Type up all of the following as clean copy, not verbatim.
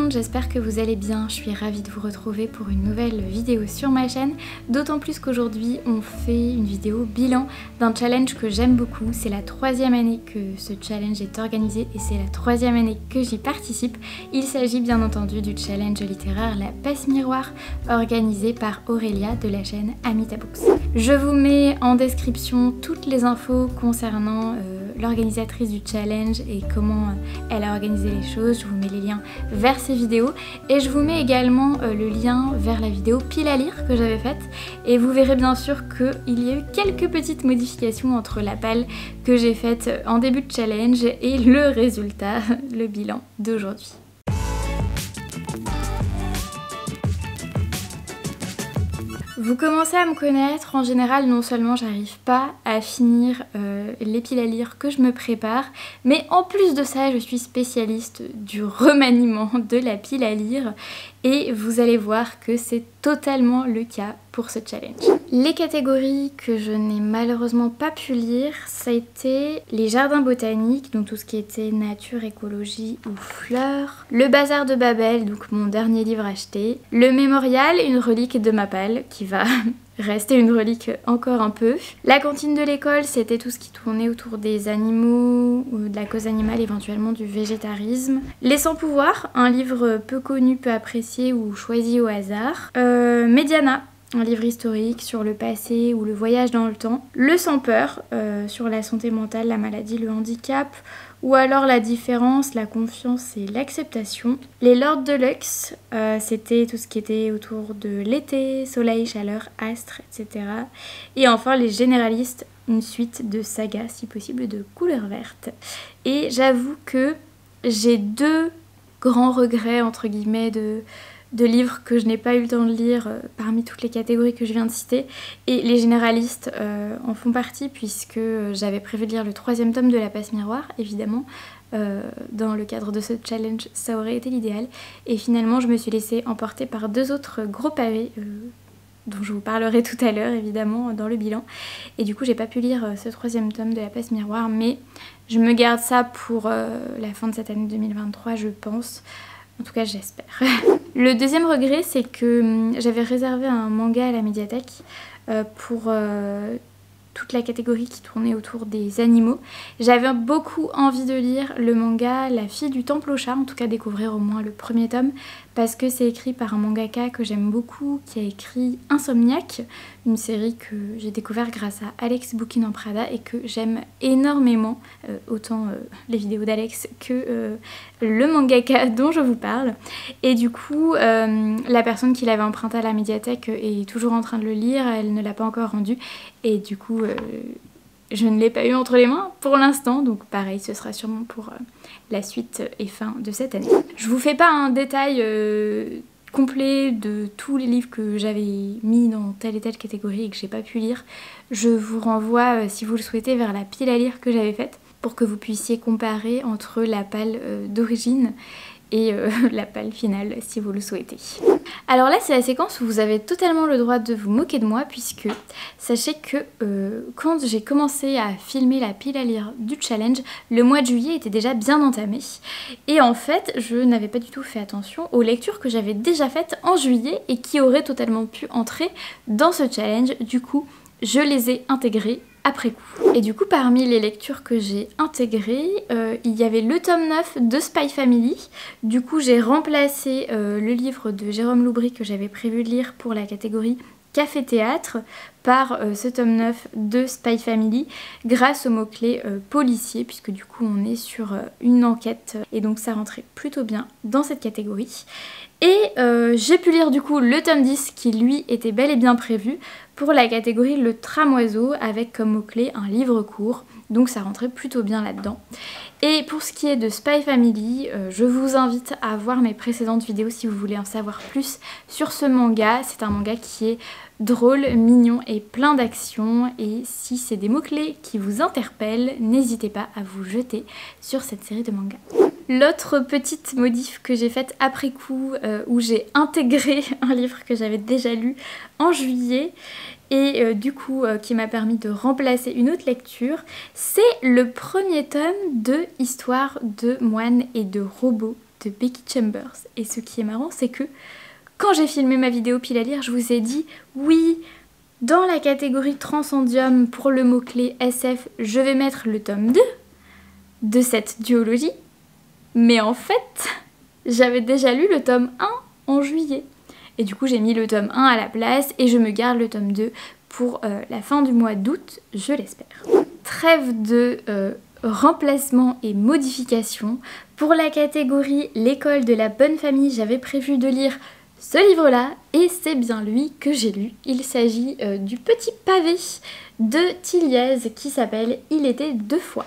monde, j'espère que vous allez bien. Je suis ravie de vous retrouver pour une nouvelle vidéo sur ma chaîne, d'autant plus qu'aujourd'hui on fait une vidéo bilan d'un challenge que j'aime beaucoup. C'est la 3e année que ce challenge est organisé et c'est la 3e année que j'y participe. Il s'agit bien entendu du challenge littéraire La Passe Miroir, organisé par Aurélia de la chaîne Amita Books. Je vous mets en description toutes les infos concernant l'organisatrice du challenge et comment elle a organisé les choses. Je vous mets les liens vers ces vidéos et je vous mets également le lien vers la vidéo pile à lire que j'avais faite, et vous verrez bien sûr qu'il y a eu quelques petites modifications entre la palle que j'ai faite en début de challenge et le résultat, le bilan d'aujourd'hui. Vous commencez à me connaître, en général non seulement j'arrive pas à finir les piles à lire que je me prépare, mais en plus de ça je suis spécialiste du remaniement de la pile à lire et vous allez voir que c'est totalement le cas pour ce challenge. Les catégories que je n'ai malheureusement pas pu lire, ça a été les jardins botaniques, donc tout ce qui était nature, écologie ou fleurs, le bazar de Babel, donc mon dernier livre acheté, le mémorial, une relique de ma palle qui va rester une relique encore un peu. La cantine de l'école, c'était tout ce qui tournait autour des animaux, ou de la cause animale, éventuellement du végétarisme. Les sans pouvoir, un livre peu connu, peu apprécié ou choisi au hasard. Médiana, un livre historique sur le passé ou le voyage dans le temps. Le sans peur, sur la santé mentale, la maladie, le handicap, ou alors la différence, la confiance et l'acceptation. Les Lords de Luxe, c'était tout ce qui était autour de l'été, soleil, chaleur, astres, etc. Et enfin les généralistes, une suite de sagas, si possible de couleur verte. Et j'avoue que j'ai deux grands regrets, entre guillemets, de livres que je n'ai pas eu le temps de lire parmi toutes les catégories que je viens de citer, et les généralistes en font partie puisque j'avais prévu de lire le 3e tome de La Passe Miroir, évidemment. Dans le cadre de ce challenge ça aurait été l'idéal, et finalement je me suis laissée emporter par deux autres gros pavés dont je vous parlerai tout à l'heure évidemment dans le bilan, et du coup j'ai pas pu lire ce 3e tome de La Passe Miroir, mais je me garde ça pour la fin de cette année 2023 je pense. En tout cas, j'espère. Le deuxième regret, c'est que j'avais réservé un manga à la médiathèque pour toute la catégorie qui tournait autour des animaux. J'avais beaucoup envie de lire le manga La Fille du Temple au Chat, en tout cas découvrir au moins le 1er tome, parce que c'est écrit par un mangaka que j'aime beaucoup, qui a écrit Insomniac, une série que j'ai découvert grâce à Alex Bookin en Prada et que j'aime énormément, autant les vidéos d'Alex que le mangaka dont je vous parle. Et du coup, la personne qui l'avait emprunté à la médiathèque est toujours en train de le lire, elle ne l'a pas encore rendu, et du coup je ne l'ai pas eu entre les mains pour l'instant, donc pareil, ce sera sûrement pour la suite et fin de cette année. Je vous fais pas un détail complet de tous les livres que j'avais mis dans telle et telle catégorie et que j'ai pas pu lire. Je vous renvoie, si vous le souhaitez, vers la pile à lire que j'avais faite pour que vous puissiez comparer entre la palle d'origine et la palle finale si vous le souhaitez. Alors là c'est la séquence où vous avez totalement le droit de vous moquer de moi, puisque sachez que quand j'ai commencé à filmer la pile à lire du challenge, le mois de juillet était déjà bien entamé et en fait je n'avais pas du tout fait attention aux lectures que j'avais déjà faites en juillet et qui auraient totalement pu entrer dans ce challenge. Du coup je les ai intégrées après coup. Et du coup parmi les lectures que j'ai intégrées, il y avait le tome 9 de Spy Family. Du coup j'ai remplacé le livre de Jérôme Loubry que j'avais prévu de lire pour la catégorie Café Théâtre par ce tome 9 de Spy Family grâce au mot-clé policier, puisque du coup on est sur une enquête et donc ça rentrait plutôt bien dans cette catégorie. Et j'ai pu lire du coup le tome 10 qui lui était bel et bien prévu pour la catégorie Le Tramoiseau avec comme mot-clé un livre court, donc ça rentrait plutôt bien là-dedans. Et pour ce qui est de Spy Family, je vous invite à voir mes précédentes vidéos si vous voulez en savoir plus sur ce manga. C'est un manga qui est drôle, mignon et plein d'action, et si c'est des mots-clés qui vous interpellent, n'hésitez pas à vous jeter sur cette série de mangas. L'autre petite modif que j'ai faite après coup, où j'ai intégré un livre que j'avais déjà lu en juillet et du coup qui m'a permis de remplacer une autre lecture, c'est le premier tome de Histoire de moines et de robots de Becky Chambers. Et ce qui est marrant, c'est que quand j'ai filmé ma vidéo pile à lire, je vous ai dit oui, dans la catégorie Transcendium pour le mot-clé SF, je vais mettre le tome 2 de cette duologie. Mais en fait, j'avais déjà lu le tome 1 en juillet. Et du coup, j'ai mis le tome 1 à la place et je me garde le tome 2 pour la fin du mois d'août, je l'espère. Trêve de remplacement et modification. Pour la catégorie L'école de la bonne famille, j'avais prévu de lire ce livre-là et c'est bien lui que j'ai lu. Il s'agit du petit pavé de Thiliez qui s'appelle Il était deux fois.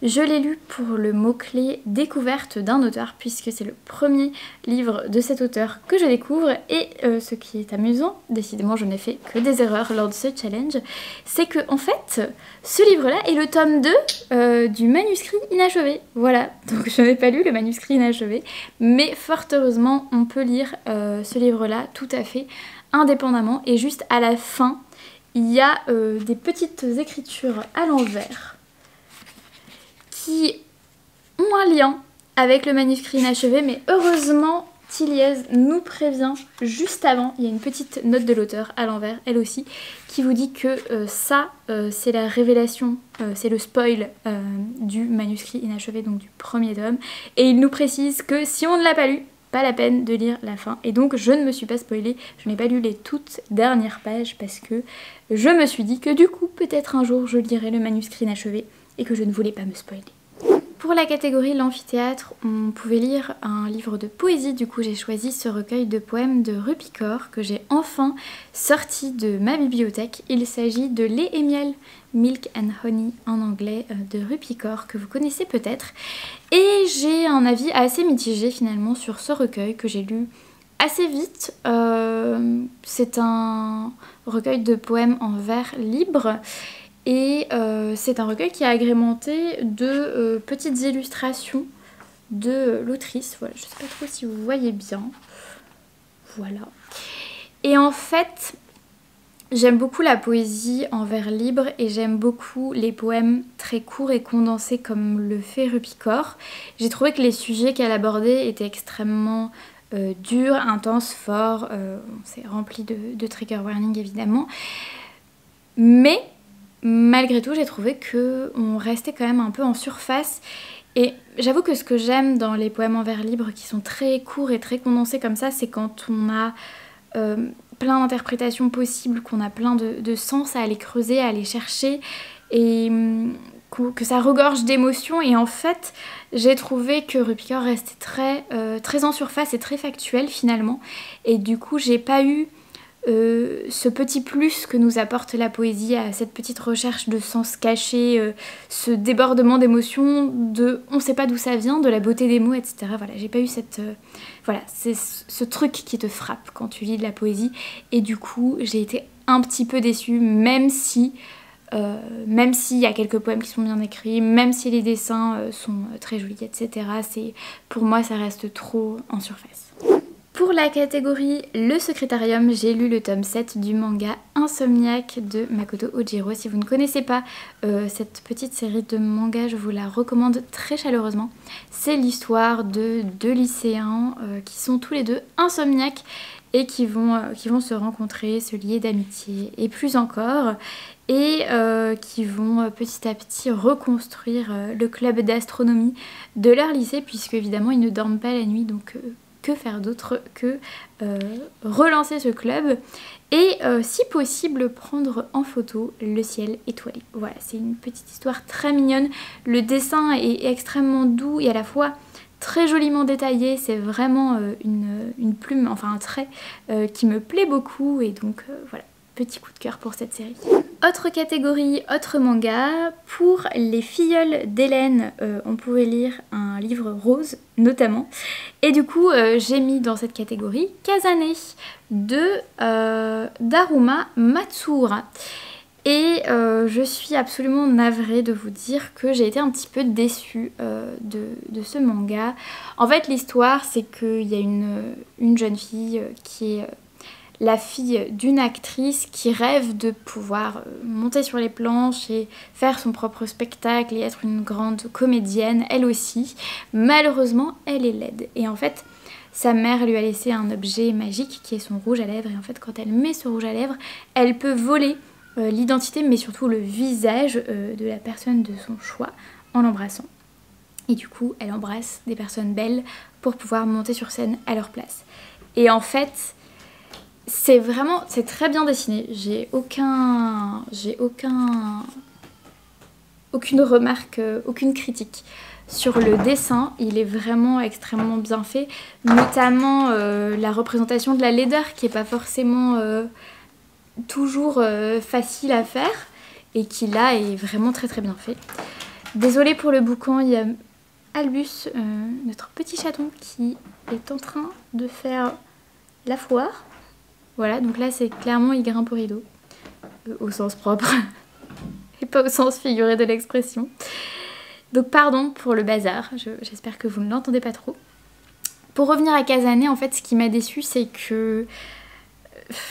Je l'ai lu pour le mot-clé découverte d'un auteur puisque c'est le premier livre de cet auteur que je découvre et ce qui est amusant, décidément je n'ai fait que des erreurs lors de ce challenge, c'est que en fait ce livre-là est le tome 2 du manuscrit inachevé. Voilà, donc je n'ai pas lu le manuscrit inachevé, mais fort heureusement on peut lire ce livre-là tout à fait indépendamment et juste à la fin il y a des petites écritures à l'envers qui ont un lien avec le manuscrit inachevé, mais heureusement Thiliez nous prévient juste avant, il y a une petite note de l'auteur à l'envers, elle aussi, qui vous dit que ça, c'est la révélation, c'est le spoil du manuscrit inachevé, donc du premier tome, et il nous précise que si on ne l'a pas lu, pas la peine de lire la fin. Et donc je ne me suis pas spoilée, je n'ai pas lu les toutes dernières pages parce que je me suis dit que du coup peut-être un jour je lirai le manuscrit inachevé et que je ne voulais pas me spoiler. Pour la catégorie l'amphithéâtre, on pouvait lire un livre de poésie, du coup j'ai choisi ce recueil de poèmes de Rupi Kaur que j'ai enfin sorti de ma bibliothèque. Il s'agit de Lait et miel, Milk and Honey en anglais, de Rupi Kaur que vous connaissez peut-être. Et j'ai un avis assez mitigé finalement sur ce recueil que j'ai lu assez vite. C'est un recueil de poèmes en vers libre. Et c'est un recueil qui est agrémenté de petites illustrations de l'autrice. Voilà, je sais pas trop si vous voyez bien. Voilà. Et en fait, j'aime beaucoup la poésie en vers libre et j'aime beaucoup les poèmes très courts et condensés comme le fait Rupi Kaur. J'ai trouvé que les sujets qu'elle abordait étaient extrêmement durs, intenses, forts. C'est rempli de trigger warning évidemment. Mais malgré tout, j'ai trouvé qu'on restait quand même un peu en surface. Et j'avoue que ce que j'aime dans les poèmes en vers libre qui sont très courts et très condensés comme ça, c'est quand on a plein d'interprétations possibles, qu'on a plein de sens à aller creuser, à aller chercher, et que ça regorge d'émotions. Et en fait, j'ai trouvé que Rupi Kaur restait très en surface et très factuel finalement. Et du coup, j'ai pas eu ce petit plus que nous apporte la poésie, à cette petite recherche de sens caché, ce débordement d'émotions, on sait pas d'où ça vient, de la beauté des mots, etc. Voilà, j'ai pas eu cette... voilà, c'est ce truc qui te frappe quand tu lis de la poésie, et du coup j'ai été un petit peu déçue, même s'il y a quelques poèmes qui sont bien écrits, même si les dessins sont très jolis, etc. Pour moi ça reste trop en surface. Pour la catégorie Le Secrétarium, j'ai lu le tome 7 du manga Insomniac de Makoto Ojiro. Si vous ne connaissez pas cette petite série de mangas, je vous la recommande très chaleureusement. C'est l'histoire de deux lycéens qui sont tous les deux insomniaques et qui vont se rencontrer, se lier d'amitié et plus encore, et qui vont petit à petit reconstruire le club d'astronomie de leur lycée, puisque évidemment ils ne dorment pas la nuit, donc que faire d'autre que relancer ce club et si possible prendre en photo le ciel étoilé. Voilà, c'est une petite histoire très mignonne, le dessin est extrêmement doux et à la fois très joliment détaillé, c'est vraiment une plume, enfin un trait qui me plaît beaucoup, et donc voilà, petit coup de cœur pour cette série. Autre catégorie, autre manga, pour les filleuls d'Hélène, on pouvait lire un livre rose notamment, et du coup j'ai mis dans cette catégorie Kazane de Daruma Matsuura. Et je suis absolument navrée de vous dire que j'ai été un petit peu déçue de ce manga. En fait l'histoire c'est qu'il y a une jeune fille qui est la fille d'une actrice qui rêve de pouvoir monter sur les planches et faire son propre spectacle et être une grande comédienne, elle aussi. Malheureusement, elle est laide. Et en fait, sa mère lui a laissé un objet magique qui est son rouge à lèvres. Et en fait, quand elle met ce rouge à lèvres, elle peut voler l'identité, mais surtout le visage de la personne de son choix en l'embrassant. Et du coup, elle embrasse des personnes belles pour pouvoir monter sur scène à leur place. Et en fait, c'est très bien dessiné. J'ai aucune remarque, aucune critique sur le dessin. Il est vraiment extrêmement bien fait, notamment la représentation de la laideur qui est pas forcément toujours facile à faire et qui là est vraiment très très bien fait. Désolée pour le boucan, il y a Albus, notre petit chaton, qui est en train de faire la foire. Voilà, donc là c'est clairement il grimpe au rideau, au sens propre et pas au sens figuré de l'expression. Donc pardon pour le bazar, j'espère que vous ne l'entendez pas trop. Pour revenir à Casanet, en fait ce qui m'a déçue c'est que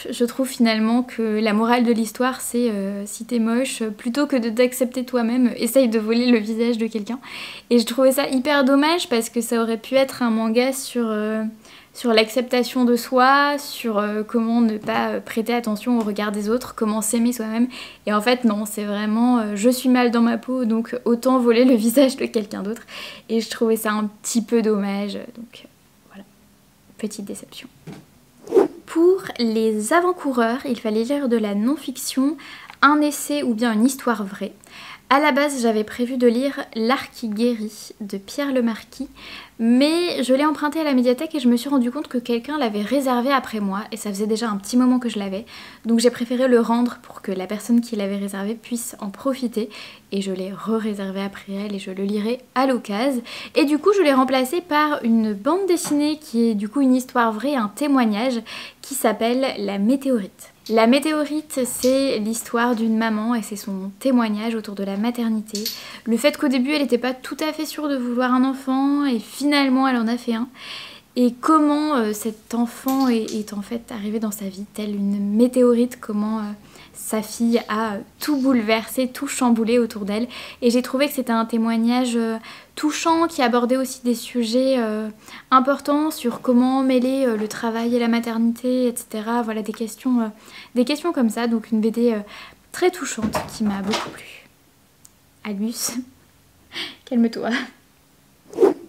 je trouve finalement que la morale de l'histoire c'est si t'es moche, plutôt que de t'accepter toi-même, essaye de voler le visage de quelqu'un. Et je trouvais ça hyper dommage parce que ça aurait pu être un manga sur l'acceptation de soi, sur comment ne pas prêter attention au regard des autres, comment s'aimer soi-même. Et en fait non, c'est vraiment je suis mal dans ma peau donc autant voler le visage de quelqu'un d'autre. Et je trouvais ça un petit peu dommage, donc voilà, petite déception. Pour les avant-coureurs, il fallait lire de la non-fiction, un essai ou bien une histoire vraie. À la base, j'avais prévu de lire L'Art qui guérit de Pierre Lemarquis, mais je l'ai emprunté à la médiathèque et je me suis rendu compte que quelqu'un l'avait réservé après moi et ça faisait déjà un petit moment que je l'avais. Donc j'ai préféré le rendre pour que la personne qui l'avait réservé puisse en profiter et je l'ai re-réservé après elle et je le lirai à l'occasion. Et du coup, je l'ai remplacé par une bande dessinée qui est du coup une histoire vraie, un témoignage qui s'appelle La Météorite. La Météorite, c'est l'histoire d'une maman et c'est son témoignage autour de la maternité. Le fait qu'au début, elle n'était pas tout à fait sûre de vouloir un enfant et finalement, elle en a fait un. Et comment cet enfant est en fait arrivé dans sa vie, telle une météorite, comment sa fille a tout bouleversé, tout chamboulé autour d'elle. Et j'ai trouvé que c'était un témoignage touchant qui abordait aussi des sujets importants sur comment mêler le travail et la maternité, etc. Voilà, des questions comme ça. Donc une BD très touchante qui m'a beaucoup plu. Albus, calme-toi.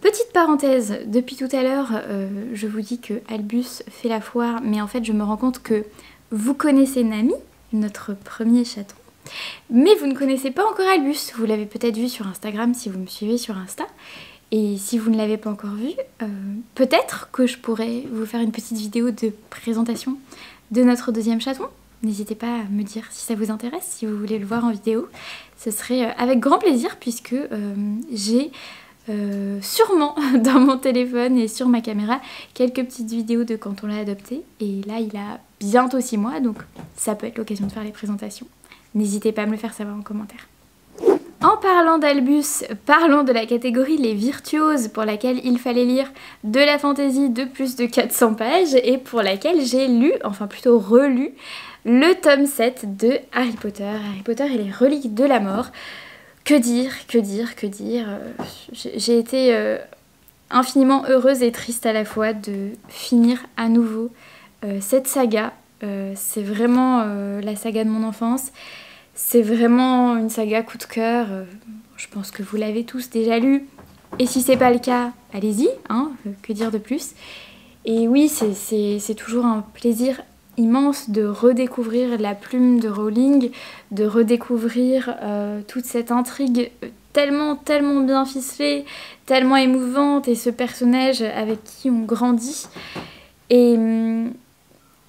Petite parenthèse, depuis tout à l'heure, je vous dis que Albus fait la foire, mais en fait je me rends compte que vous connaissez Nami, notre premier chaton, mais vous ne connaissez pas encore Albus. Vous l'avez peut-être vu sur Instagram si vous me suivez sur Insta, et si vous ne l'avez pas encore vu, peut-être que je pourrais vous faire une petite vidéo de présentation de notre deuxième chaton. N'hésitez pas à me dire si ça vous intéresse, si vous voulez le voir en vidéo, ce serait avec grand plaisir puisque j'ai sûrement dans mon téléphone et sur ma caméra quelques petites vidéos de quand on l'a adopté et là il a bientôt 6 mois donc ça peut être l'occasion de faire les présentations. N'hésitez pas à me le faire savoir en commentaire. En parlant d'Albus, parlons de la catégorie les virtuoses pour laquelle il fallait lire de la fantaisie de plus de 400 pages et pour laquelle j'ai lu, enfin plutôt relu, le tome 7 de Harry Potter, Harry Potter et les reliques de la mort. Que dire. J'ai été infiniment heureuse et triste à la fois de finir à nouveau cette saga. C'est vraiment la saga de mon enfance. C'est vraiment une saga coup de cœur. Je pense que vous l'avez tous déjà lu. Et si c'est pas le cas, allez-y, hein, que dire de plus. Et oui, c'est toujours un plaisir immense de redécouvrir la plume de Rowling, de redécouvrir toute cette intrigue tellement bien ficelée, tellement émouvante et ce personnage avec qui on grandit. Et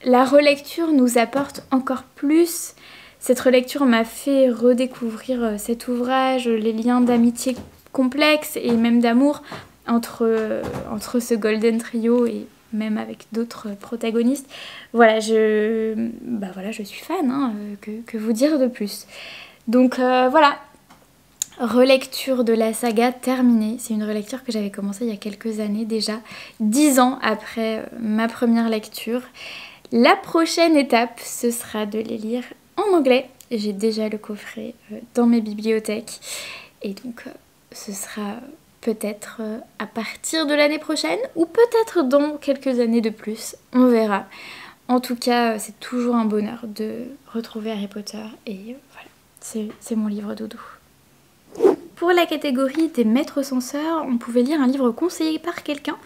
la relecture nous apporte encore plus. Cette relecture m'a fait redécouvrir cet ouvrage, les liens d'amitié complexes et même d'amour entre ce Golden Trio et même avec d'autres protagonistes. Voilà, je suis fan, hein, que vous dire de plus. Donc voilà, relecture de la saga terminée. C'est une relecture que j'avais commencée il y a quelques années déjà, 10 ans après ma première lecture. La prochaine étape, ce sera de les lire en anglais. J'ai déjà le coffret dans mes bibliothèques et donc ce sera peut-être à partir de l'année prochaine ou peut-être dans quelques années de plus, on verra. En tout cas, c'est toujours un bonheur de retrouver Harry Potter et voilà, c'est mon livre doudou. Pour la catégorie des maîtres censeurs, on pouvait lire un livre conseillé par quelqu'un.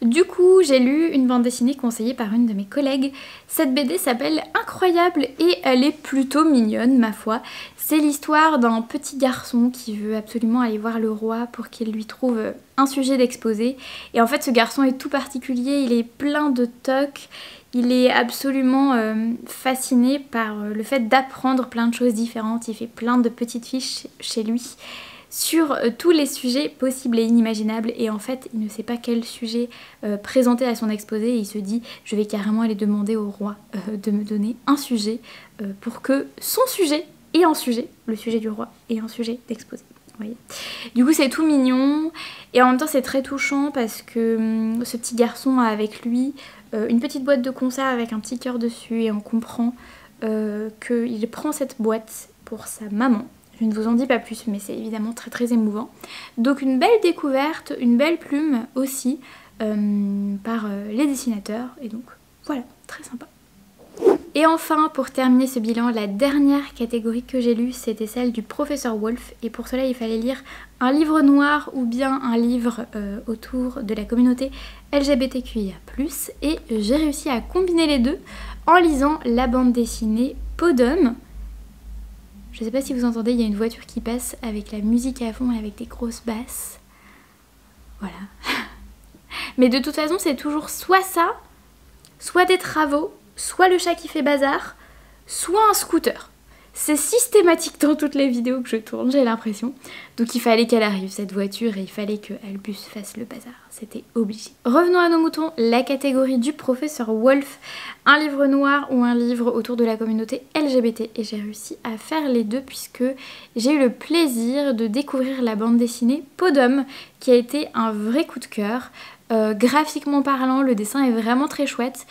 Du coup, j'ai lu une bande dessinée conseillée par une de mes collègues. Cette BD s'appelle Incroyable et elle est plutôt mignonne, ma foi. C'est l'histoire d'un petit garçon qui veut absolument aller voir le roi pour qu'il lui trouve un sujet d'exposé. Et en fait, ce garçon est tout particulier, il est plein de tocs. Il est absolument fasciné par le fait d'apprendre plein de choses différentes. Il fait plein de petites fiches chez lui sur tous les sujets possibles et inimaginables, et en fait il ne sait pas quel sujet présenter à son exposé et il se dit je vais carrément aller demander au roi de me donner un sujet pour que son sujet ait un sujet, le sujet du roi, ait un sujet d'exposé. Voyez. Du coup c'est tout mignon et en même temps c'est très touchant parce que ce petit garçon a avec lui une petite boîte de conserve avec un petit cœur dessus et on comprend qu'il prend cette boîte pour sa maman. Je ne vous en dis pas plus, mais c'est évidemment très très émouvant. Donc une belle découverte, une belle plume aussi par les dessinateurs. Et donc voilà, très sympa. Et enfin, pour terminer ce bilan, la dernière catégorie que j'ai lue, c'était celle du professeur Wolf. Et pour cela, il fallait lire un livre noir ou bien un livre autour de la communauté LGBTQIA+. Et j'ai réussi à combiner les deux en lisant la bande dessinée Peau d'homme. Je sais pas si vous entendez, il y a une voiture qui passe avec la musique à fond et avec des grosses basses. Voilà. Mais de toute façon, c'est toujours soit ça, soit des travaux, soit le chat qui fait bazar, soit un scooter. C'est systématique dans toutes les vidéos que je tourne, j'ai l'impression. Donc il fallait qu'elle arrive, cette voiture, et il fallait que Albus fasse le bazar. C'était obligé. Revenons à nos moutons, la catégorie du professeur Wolf. Un livre noir ou un livre autour de la communauté LGBT. Et j'ai réussi à faire les deux puisque j'ai eu le plaisir de découvrir la bande dessinée Peau d'homme, qui a été un vrai coup de cœur. Graphiquement parlant, le dessin est vraiment très chouette.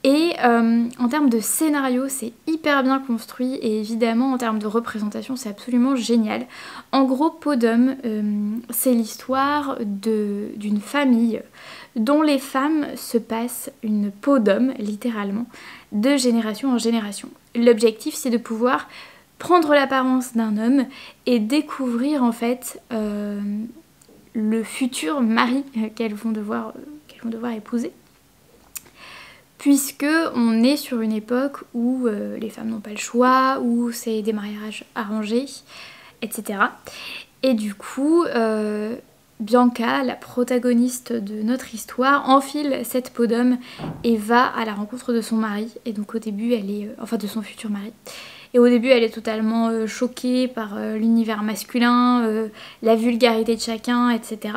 Et en termes de scénario, c'est hyper bien construit et évidemment en termes de représentation, c'est absolument génial. En gros, Peau d'homme, c'est l'histoire d'une famille dont les femmes se passent une peau d'homme, littéralement, de génération en génération. L'objectif, c'est de pouvoir prendre l'apparence d'un homme et découvrir en fait le futur mari qu'elles vont devoir épouser. Puisque on est sur une époque où les femmes n'ont pas le choix, où c'est des mariages arrangés, etc. Et du coup, Bianca, la protagoniste de notre histoire, enfile cette peau d'homme et va à la rencontre de son mari. Et donc au début, elle est... enfin de son futur mari. Et au début, elle est totalement choquée par l'univers masculin, la vulgarité de chacun, etc.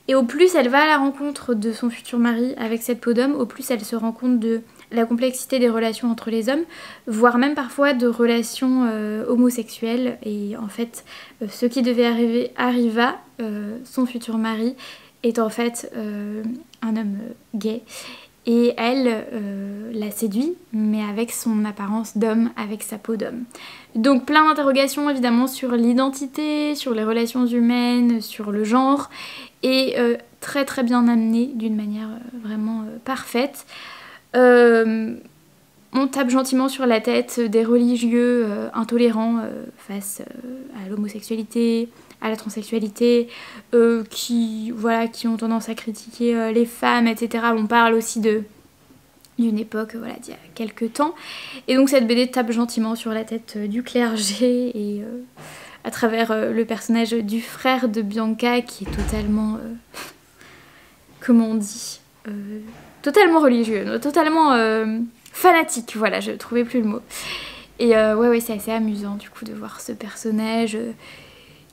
Et au plus elle va à la rencontre de son futur mari avec cette peau d'homme, au plus elle se rend compte de la complexité des relations entre les hommes, voire même parfois de relations homosexuelles. Et en fait, ce qui devait arriver arriva, son futur mari est en fait un homme gay. Et elle la séduit, mais avec son apparence d'homme, avec sa peau d'homme. Donc plein d'interrogations évidemment sur l'identité, sur les relations humaines, sur le genre, et très très bien amené d'une manière vraiment parfaite. On tape gentiment sur la tête des religieux intolérants face à l'homosexualité, à la transsexualité, qui ont tendance à critiquer les femmes, etc. On parle aussi d'une époque, voilà, d'il y a quelques temps. Et donc cette BD tape gentiment sur la tête du clergé et à travers le personnage du frère de Bianca qui est totalement, comment on dit, totalement religieux, totalement fanatique, voilà, je trouvais plus le mot. Et ouais, c'est assez amusant du coup de voir ce personnage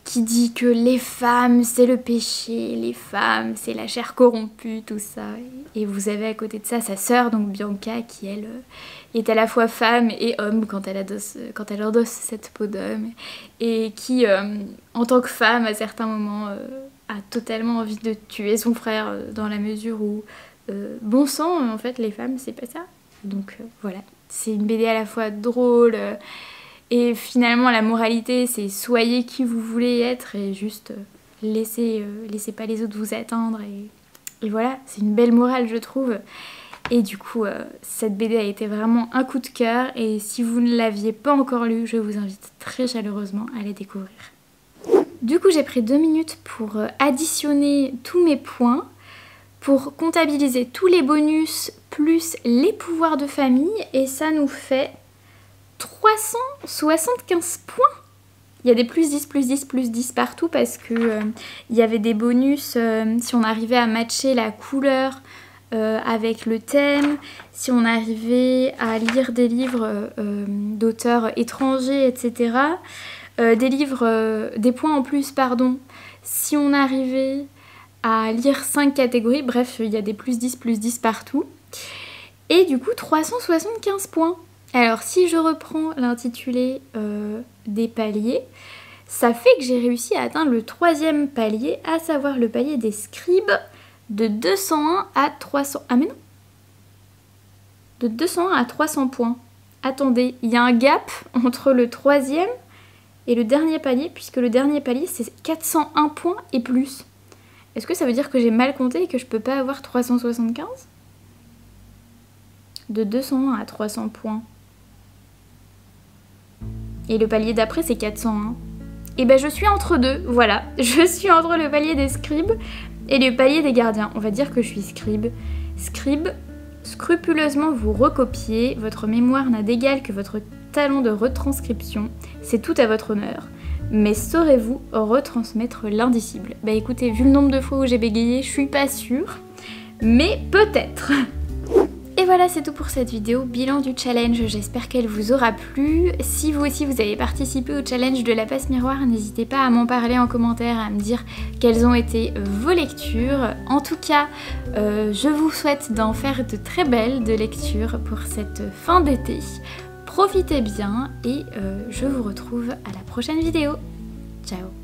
qui dit que les femmes c'est le péché, les femmes c'est la chair corrompue, tout ça. Et vous avez à côté de ça sa sœur, donc Bianca, qui elle est à la fois femme et homme quand elle endosse cette peau d'homme, et qui en tant que femme à certains moments a totalement envie de tuer son frère dans la mesure où bon sang, en fait les femmes c'est pas ça. Donc voilà, c'est une BD à la fois drôle et finalement la moralité c'est soyez qui vous voulez être et juste laissez pas les autres vous atteindre et voilà, c'est une belle morale je trouve. Et du coup, cette BD a été vraiment un coup de cœur et si vous ne l'aviez pas encore lue, je vous invite très chaleureusement à la découvrir. Du coup, j'ai pris 2 minutes pour additionner tous mes points, pour comptabiliser tous les bonus plus les pouvoirs de famille et ça nous fait 375 points. Il y a des plus 10, plus 10, plus 10 partout parce que il y avait des bonus si on arrivait à matcher la couleur avec le thème, si on arrivait à lire des livres d'auteurs étrangers, etc. Des points en plus, pardon, si on arrivait à lire 5 catégories, bref, il y a des plus 10 partout. Et du coup, 375 points. Alors, si je reprends l'intitulé des paliers, ça fait que j'ai réussi à atteindre le 3e palier, à savoir le palier des scribes, de 201 à 300... Ah mais non, de 201 à 300 points. Attendez, il y a un gap entre le 3e et le dernier palier, puisque le dernier palier c'est 401 points et plus. Est-ce que ça veut dire que j'ai mal compté et que je peux pas avoir 375 ? De 201 à 300 points. Et le palier d'après c'est 401. Et ben je suis entre deux, voilà. Je suis entre le palier des scribes et le palier des gardiens. On va dire que je suis scribe. Scribe, scrupuleusement vous recopiez. Votre mémoire n'a d'égal que votre talent de retranscription. C'est tout à votre honneur. Mais saurez-vous retransmettre l'indicible ? Bah écoutez, vu le nombre de fois où j'ai bégayé, je suis pas sûre. Mais peut-être. Et voilà, c'est tout pour cette vidéo, bilan du challenge, j'espère qu'elle vous aura plu. Si vous aussi vous avez participé au challenge de la passe miroir, n'hésitez pas à m'en parler en commentaire, à me dire quelles ont été vos lectures. En tout cas, je vous souhaite d'en faire de très belles de lectures pour cette fin d'été. Profitez bien et je vous retrouve à la prochaine vidéo. Ciao!